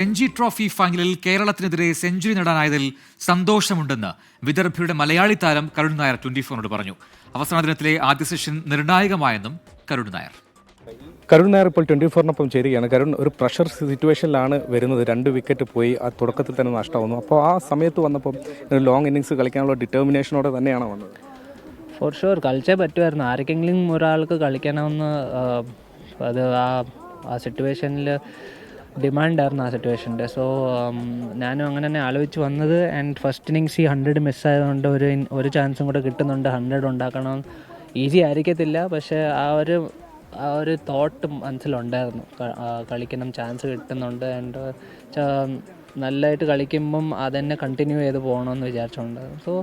Ranji trophy ഫൈനലിൽ കേരളത്തിനെതിരെ century നേടാനായതിൽ സന്തോഷമുണ്ടെന്ന് വിദർഭയുടെ മലയാളി താരം കരുൺ നായർ 24-നോട് പറഞ്ഞു. അവസാന ദിനത്തിലെ ആദ്യ സെഷൻ നിർണായകമായെന്നും കരുൺ നായർ ഇപ്പോൾ 24-നൊപ്പം ചേരുകയാണ്. കരുൺ, ഒരു പ്രഷർ സിറ്റുവേഷനിലാണ് വരുന്നത്. 2 വിക്കറ്റ് പോയി, ആ തുടക്കത്തിൽ തന്നെ നഷ്ടമാവുന്നു. അപ്പോൾ ആ സമയത്ത് വന്നപ്പോൾ ലോങ് ഇന്നിങ്സ് കളിക്കാനുള്ള ഡിറ്റർമിനേഷനോടെ തന്നെയാണ് വന്നത്. ഫോർ ഷുവർ കളിച്ചേ പറ്റുമായിരുന്നു. ആർക്കെങ്കിലും ഒരാൾക്ക് കളിക്കണമെന്ന് അത് ആ സിറ്റുവേഷനിൽ ഡിമാൻഡായിരുന്നു ആ സിറ്റുവേഷൻ്റെ. സോ ഞാനും അങ്ങനെ തന്നെ ആലോചിച്ച് വന്നത്. ആൻഡ് ഫസ്റ്റ് ഇന്നിങ്സ് ഈ 100 മിസ്സായതുകൊണ്ട് ഒരു ചാൻസും കൂടെ കിട്ടുന്നുണ്ട്. 100 ഉണ്ടാക്കണം. ഈസി ആയിരിക്കത്തില്ല, പക്ഷേ ആ ഒരു തോട്ട് മനസ്സിലുണ്ടായിരുന്നു. കളിക്കണം, ചാൻസ് കിട്ടുന്നുണ്ട്. ആൻഡ് നല്ലതായിട്ട് കളിക്കുമ്പം അതെന്നെ കണ്ടിന്യൂ ചെയ്ത് പോകണമെന്ന് വിചാരിച്ചുകൊണ്ടായിരുന്നു. സോ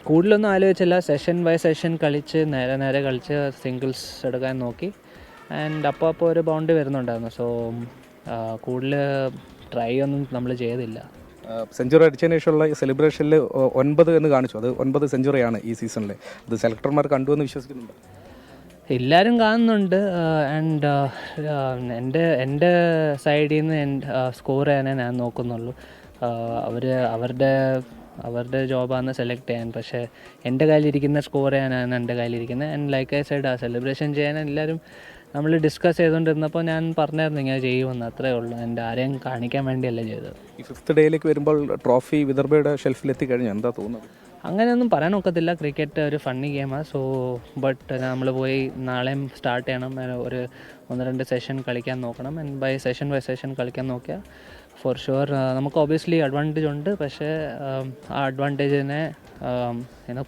കൂടുതലൊന്നും ആലോചിച്ചില്ല. സെഷൻ ബൈ സെഷൻ കളിച്ച് നേരെ കളിച്ച് സിംഗിൾസ് എടുക്കാൻ നോക്കി. ആൻഡ് അപ്പോൾ ഒരു ബൗണ്ടറി വരുന്നുണ്ടായിരുന്നു. സോ കൂടുതൽ ട്രൈ ഒന്നും നമ്മൾ ചെയ്തില്ല. സെഞ്ചുറി അടിച്ചതിന് ശേഷമുള്ള സെലിബ്രേഷനിൽ 9 എന്ന് കാണിച്ചു. അത് 9 സെഞ്ചുറിയാണ് ഈ സീസണിൽ. അത് സെലക്ടർമാർ കണ്ടുവെന്ന് വിശ്വസിക്കുന്നുണ്ട്. എല്ലാവരും കാണുന്നുണ്ട്. ആൻഡ് എൻ്റെ സൈഡിൽ നിന്ന് സ്കോർ ചെയ്യാനേ ഞാൻ നോക്കുന്നുള്ളൂ. അവരുടെ ജോബാണ് സെലക്ട് ചെയ്യാൻ. പക്ഷേ എൻ്റെ കയ്യിലിരിക്കുന്ന സ്കോർ ചെയ്യാനാണ് എൻ്റെ കയ്യിലിരിക്കുന്നത്. ആൻഡ് ലൈക്ക് ഐ സൈഡ്, ആ സെലിബ്രേഷൻ ചെയ്യാൻ എല്ലാവരും നമ്മൾ ഡിസ്കസ് ചെയ്തുകൊണ്ടിരുന്നപ്പോൾ ഞാൻ പറഞ്ഞായിരുന്നു ഇങ്ങനെ ചെയ്യുമെന്ന്. അത്രേ ഉള്ളൂ. എൻ്റെ ആരെയും കാണിക്കാൻ വേണ്ടിയല്ല ചെയ്തത്. ഈ 5th ഡേയിലേക്ക് വരുമ്പോൾ ട്രോഫി വിദർഭയുടെ ഷെൽഫിലെത്തി കഴിഞ്ഞാൽ എന്താ തോന്നുന്നത്? അങ്ങനെയൊന്നും പറയാൻ ഒക്കത്തില്ല. ക്രിക്കറ്റ് ഒരു ഫണ്ണി ഗെയിമാണ്. സോ ബട്ട് നമ്മൾ പോയി നാളെയും സ്റ്റാർട്ട് ചെയ്യണം. ഒരു 1-2 സെഷൻ കളിക്കാൻ നോക്കണം. ആൻഡ് ബൈ സെഷൻ കളിക്കാൻ നോക്കിയാൽ ഫോർ ഷുവർ നമുക്ക് ഒബ്വിയസ്ലി അഡ്വാൻറ്റേജ് ഉണ്ട്. പക്ഷേ ആ അഡ്വാൻറ്റേജിനെ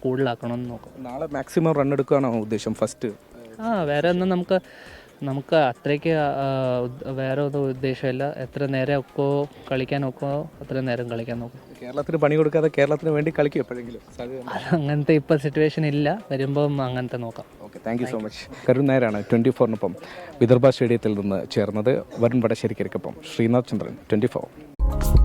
കൂടുതലാക്കണമെന്ന് നോക്കും. നാളെ മാക്സിമം റൺ എടുക്കുകയാണോ ഉദ്ദേശം ഫസ്റ്റ്? വേറെ ഒന്നും നമുക്ക് അത്രയ്ക്ക് വേറെ ഒന്നും ഉദ്ദേശമില്ല. എത്ര നേരം ഒക്കെ കളിക്കാൻ നോക്കുമോ അത്ര നേരം കളിക്കാൻ നോക്കും. കേരളത്തിന് പണി കൊടുക്കാതെ കേരളത്തിന് വേണ്ടി കളിക്കും എപ്പോഴെങ്കിലും? അങ്ങനത്തെ ഇപ്പോൾ സിറ്റുവേഷൻ ഇല്ല. വരുമ്പം അങ്ങനത്തെ നോക്കാം. Okay, thank you so much. Karun നായരാണ് 24-നൊപ്പം വിദർഭ സ്റ്റേഡിയത്തിൽ നിന്ന് ചേർന്നത്. വരുൺ വടശ്ശേരിക്കൊപ്പം ശ്രീനാഥ് ചന്ദ്രൻ, 24.